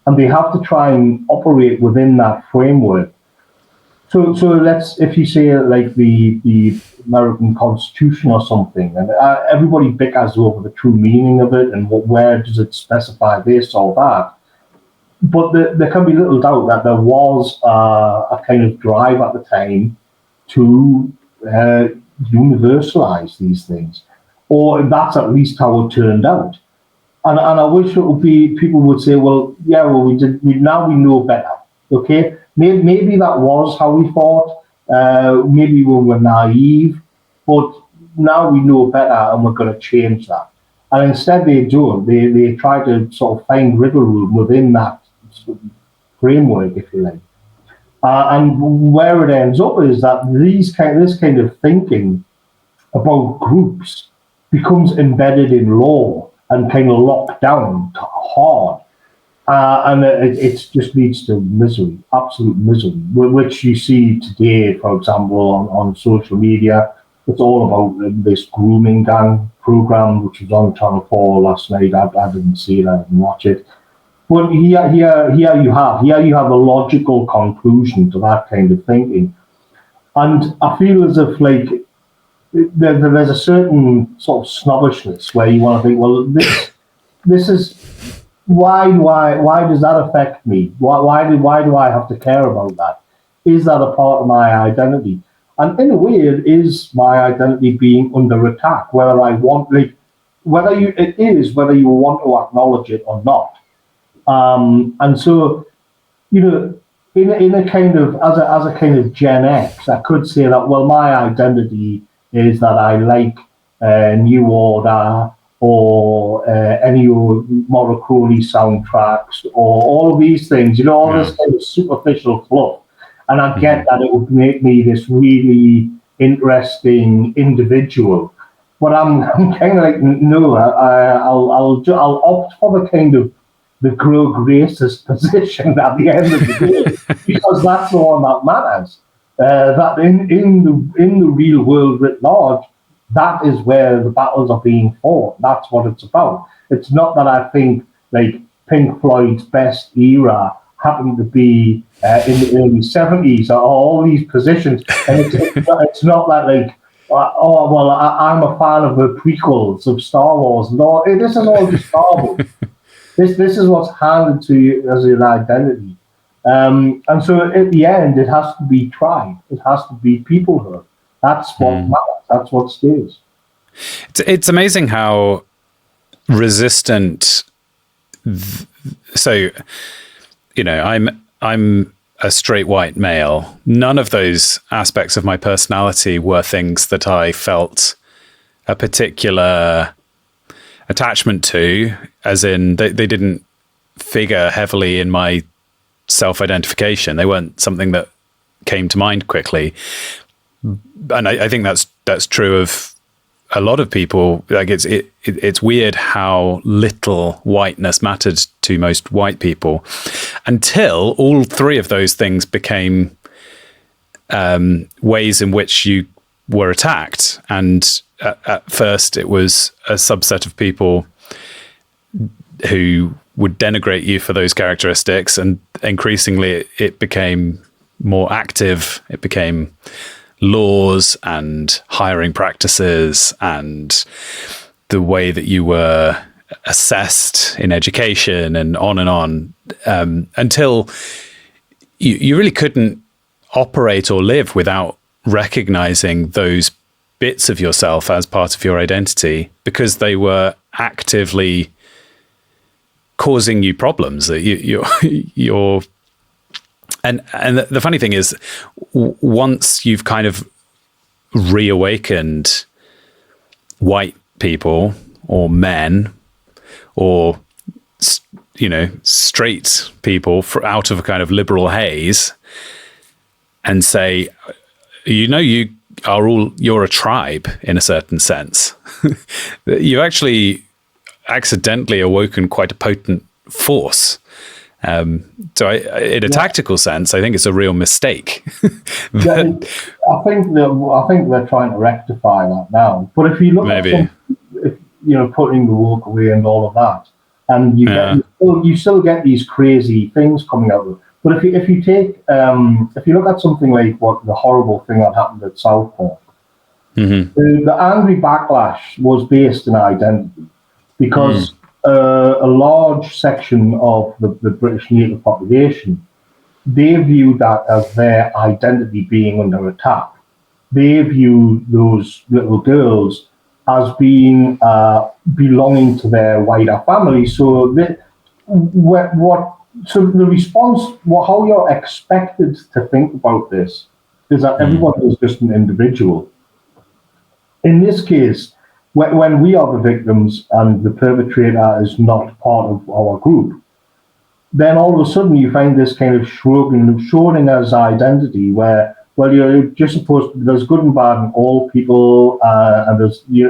and they have to try and operate within that framework. So let's, if you say like the American Constitution or something, and everybody bickers over the true meaning of it and where does it specify this or that. But there can be little doubt that there was a kind of drive at the time to universalize these things, or that's at least how it turned out. And I wish it would be, people would say, well, yeah, well, now we know better. Okay, maybe that was how we thought. Maybe we were naive, but now we know better, and we're going to change that. And instead, they don't. They try to sort of find wriggle room within that framework, if you like. And where it ends up is that this kind of thinking about groups becomes embedded in law and kind of locked down hard. And it just leads to misery, absolute misery, which you see today, for example, on social media. It's all about this grooming gang program, which was on Channel 4 last night. I didn't see it, I didn't watch it. But here you have a logical conclusion to that kind of thinking. And I feel as if, like, there's a certain sort of snobbishness where you want to think, well, this is why does that affect me? Why do I have to care about that? Is that a part of my identity? And in a way, it is my identity being under attack. Whether I want, like, whether you want to acknowledge it or not. And so, you know, in a kind of as a kind of Gen X, I could say that, well, my identity is that I like New Order or any Morricone soundtracks or all of these things, you know, all this kind of superficial fluff. And I get that it would make me this really interesting individual. But I'm kind of like, no, I'll opt for the kind of the grog racist position at the end of the day, because that's the one that matters. That in the real world writ large, that is where the battles are being fought. That's what it's about. It's not that I think, like, Pink Floyd's best era happened to be in the early 70s, or all these positions, and it's not that, like, oh, well, I'm a fan of the prequels of Star Wars. No, this is all just garbage. This is what's handed to you as an identity. And so at the end, it has to be tribe. It has to be peoplehood. That's what matters. That's what stays. It's amazing how resistant. So, you know, I'm a straight white male. None of those aspects of my personality were things that I felt a particular attachment to, as in they didn't figure heavily in my self-identification. They weren't something that came to mind quickly. And I think that's true of a lot of people. Like, it's weird how little whiteness mattered to most white people until all three of those things became ways in which you were attacked. And at first it was a subset of people who would denigrate you for those characteristics, and increasingly it became more active. It became laws and hiring practices and the way that you were assessed in education, and on, until you really couldn't operate or live without recognizing those bits of yourself as part of your identity, because they were actively causing you problems. You're and the funny thing is, once you've kind of reawakened white people or men or, you know, straight people out of a kind of liberal haze, and say, you know, you're a tribe in a certain sense. You actually accidentally awoken quite a potent force. So in a tactical sense, I think it's a real mistake. I think they're trying to rectify that now. But if you look at putting the woke away and all of that, and you still get these crazy things coming out of it. But if you look at something like what the horrible thing that happened at Southport, the angry backlash was based in identity, because a large section of the British native population, they viewed that as their identity being under attack. They view those little girls as being belonging to their wider family. So the response, how you're expected to think about this, is that everyone is just an individual. In this case, when we are the victims and the perpetrator is not part of our group, then all of a sudden you find this kind of Schrodinger's identity where, well, you're just supposed to, there's good and bad in all people, and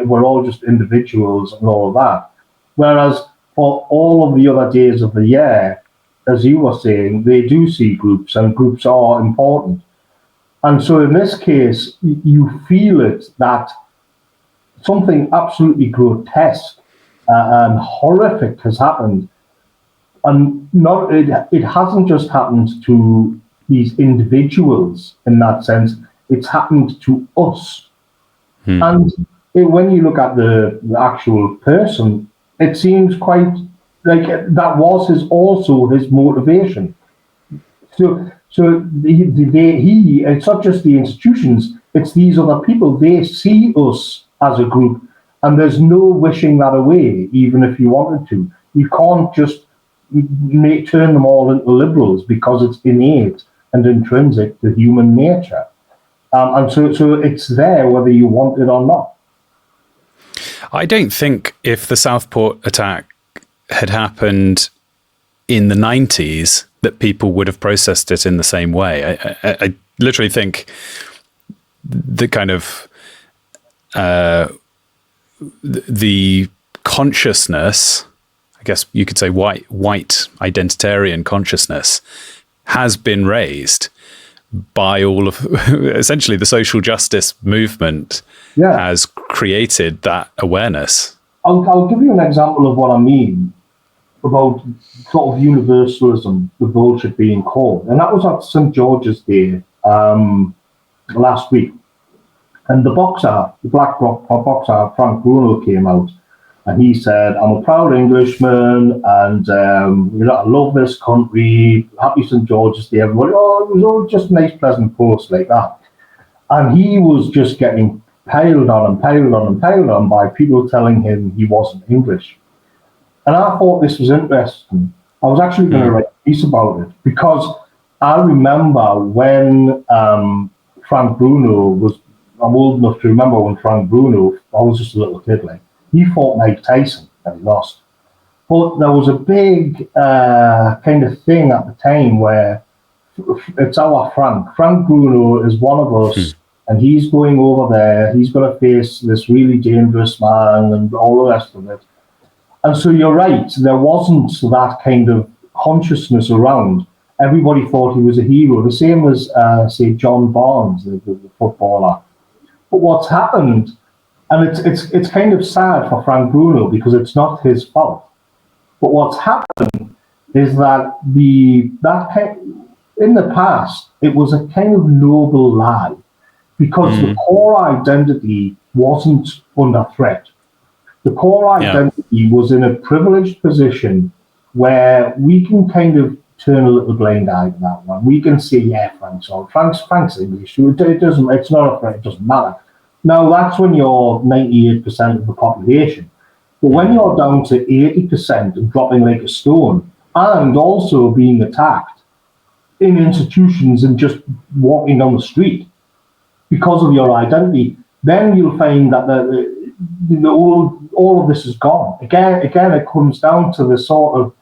we're all just individuals and all of that. Whereas for all of the other days of the year, as you were saying, they do see groups, and groups are important. And so in this case, you feel it that something absolutely grotesque and horrific has happened. And not it hasn't just happened to these individuals in that sense, it's happened to us. And when you look at the actual person, it seems quite like that was also his motivation. So it's not just the institutions, it's these other people. They see us as a group, and there's no wishing that away, even if you wanted to. You can't just turn them all into liberals because it's innate and intrinsic to human nature. And so it's there whether you want it or not. I don't think if the Southport attack had happened in the 90s that people would have processed it in the same way. I literally think the kind of the consciousness, I guess you could say white identitarian consciousness, has been raised by all of essentially the social justice movement has created that awareness. I'll give you an example of what I mean about sort of universalism, the bullshit being called. And that was at St. George's Day last week. And the Black Rock boxer, Frank Bruno, came out and he said, I'm a proud Englishman and I love this country, happy St. George's Day, everybody. Oh, it was all just a nice, pleasant post like that. And he was just getting piled on by people telling him he wasn't English. And I thought this was interesting. I was actually going to write a piece about it because I remember when Frank Bruno was, I'm old enough to remember when Frank Bruno, I was just a little kid, like, he fought Mike Tyson and he lost. But there was a big kind of thing at the time where it's our Frank. Frank Bruno is one of us, and he's going over there. He's going to face this really dangerous man and all the rest of it. And so you're right, there wasn't that kind of consciousness around. Everybody thought he was a hero, the same as, say, John Barnes, the footballer. But what's happened, and it's kind of sad for Frank Bruno because it's not his fault. But what's happened is that in the past, it was a kind of noble lie because the core identity wasn't under threat. The core identity was in a privileged position where we can kind of turn a little blind eye to that one. We can say, yeah, Frank's English. It's not a threat, it doesn't matter. Now, that's when you're 98% of the population. But when you're down to 80% and dropping like a stone, and also being attacked in institutions and just walking down the street because of your identity, then you'll find that all of this is gone. Again, it comes down to the sort of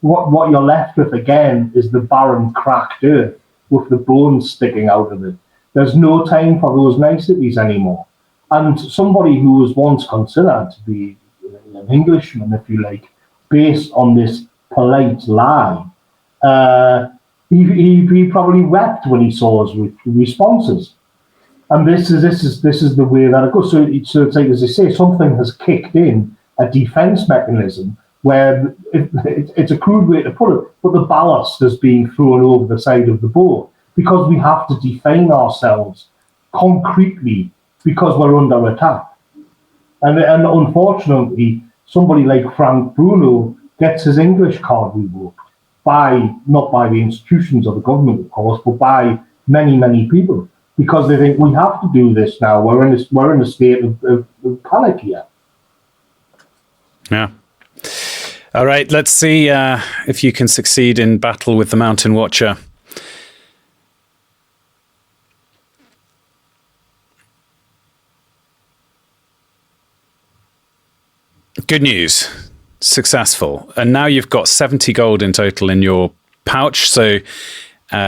what you're left with again is the barren, cracked earth with the bones sticking out of it. There's no time for those niceties anymore. And somebody who was once considered to be an Englishman, if you like, based on this polite lie, he probably wept when he saw his responses. And this is the way that it goes. So it's like, as I say, something has kicked in, a defense mechanism where it's a crude way to put it, but the ballast is being thrown over the side of the boat because we have to define ourselves concretely because we're under attack. And unfortunately, somebody like Frank Bruno gets his English card revoked not by the institutions of the government, of course, but by many, many people. Because they think we have to do this now. We're in a state of panic here. Yeah. All right. Let's see if you can succeed in battle with the Mountain Watcher. Good news. Successful. And now you've got 70 gold in total in your pouch. So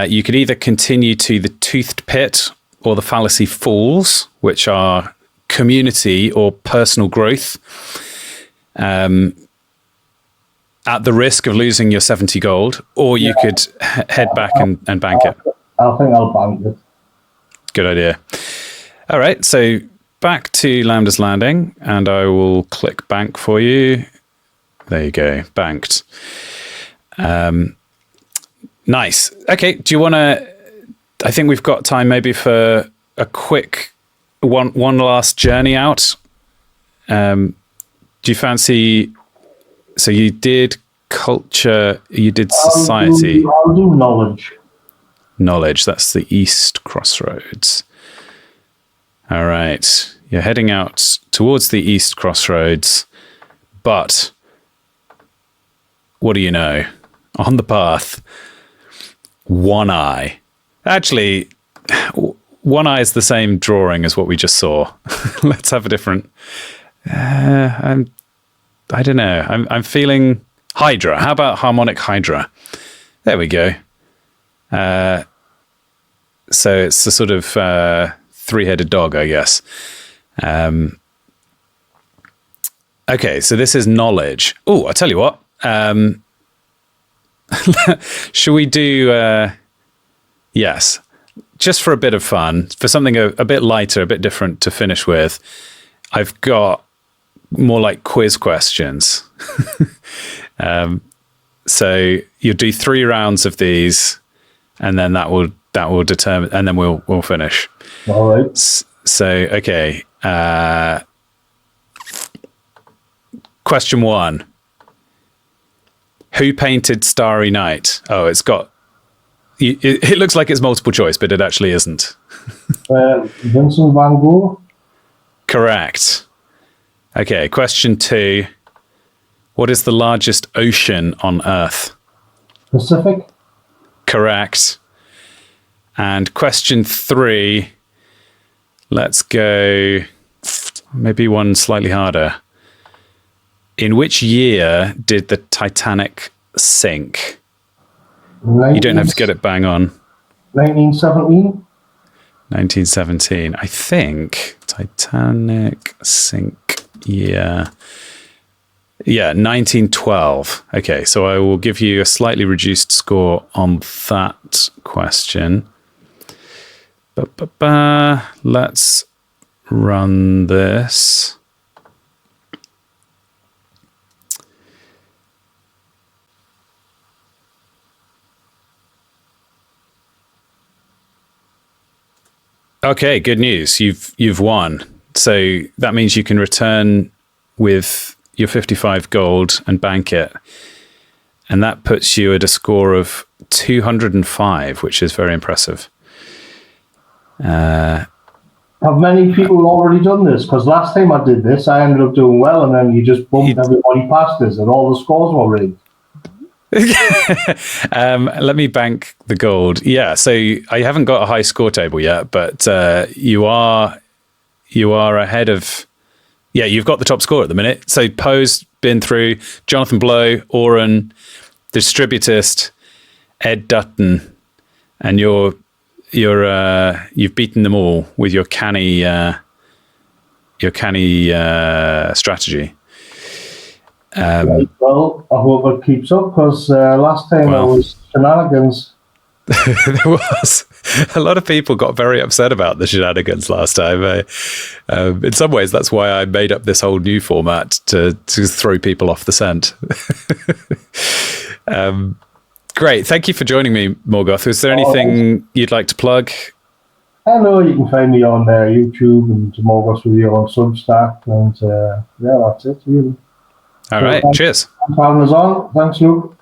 you could either continue to the Toothed Pit or the Fallacy Falls, which are community or personal growth, at the risk of losing your 70 gold, or you could head back and bank it. I think I'll bank it. Good idea. All right, so back to Lambda's Landing, and I will click bank for you. There you go, banked. Nice. Okay. Do you want to? I think we've got time maybe for a quick one last journey out. Do you fancy? So you did culture. You did society. I'll do knowledge. Knowledge. That's the east crossroads. All right. You're heading out towards the east crossroads, but what do you know? On the path, one eye. Actually, one eye is the same drawing as what we just saw. Let's have a different. I don't know. I'm feeling Hydra. How about harmonic Hydra? There we go. So it's a sort of three-headed dog, I guess. Okay, so this is knowledge. Oh, I tell you what. Should we do? Yes, just for a bit of fun, for something a bit lighter, a bit different to finish with. I've got more like quiz questions. So you'll do 3 rounds of these, and then that will determine, and then we'll finish. All right. So okay. Question 1. Who painted Starry Night? Oh, it's got. It looks like it's multiple choice, but it actually isn't. Vincent van Gogh. Correct. Okay, question 2. What is the largest ocean on Earth? Pacific. Correct. And question 3. Let's go maybe one slightly harder. In which year did the Titanic sink? You don't have to get it bang on. 1917. 1917. I think Titanic sink year. Yeah, 1912. Okay, so I will give you a slightly reduced score on that question. Let's run this. Okay, good news. You've won. So that means you can return with your 55 gold and bank it. And that puts you at a score of 205, which is very impressive. Have many people already done this? Because last time I did this, I ended up doing well, and then you just bumped everybody past us, and all the scores were rigged. Let me bank the gold. Yeah, so I haven't got a high score table yet, but you are ahead of. Yeah, you've got the top score at the minute. So Poe's been through, Jonathan Blow, Oren, the Distributist, Ed Dutton, and you've beaten them all with your canny strategy. Right, well, I hope it keeps up, because last time there was shenanigans. There was. A lot of people got very upset about the shenanigans last time. In some ways, that's why I made up this whole new format to throw people off the scent. Great. Thank you for joining me, Morgoth. Is there anything you'd like to plug? I know you can find me on YouTube and Morgoth Video on Substack, and yeah, that's it, really. All right. Cheers. Thanks for having us on. Thanks, Luke.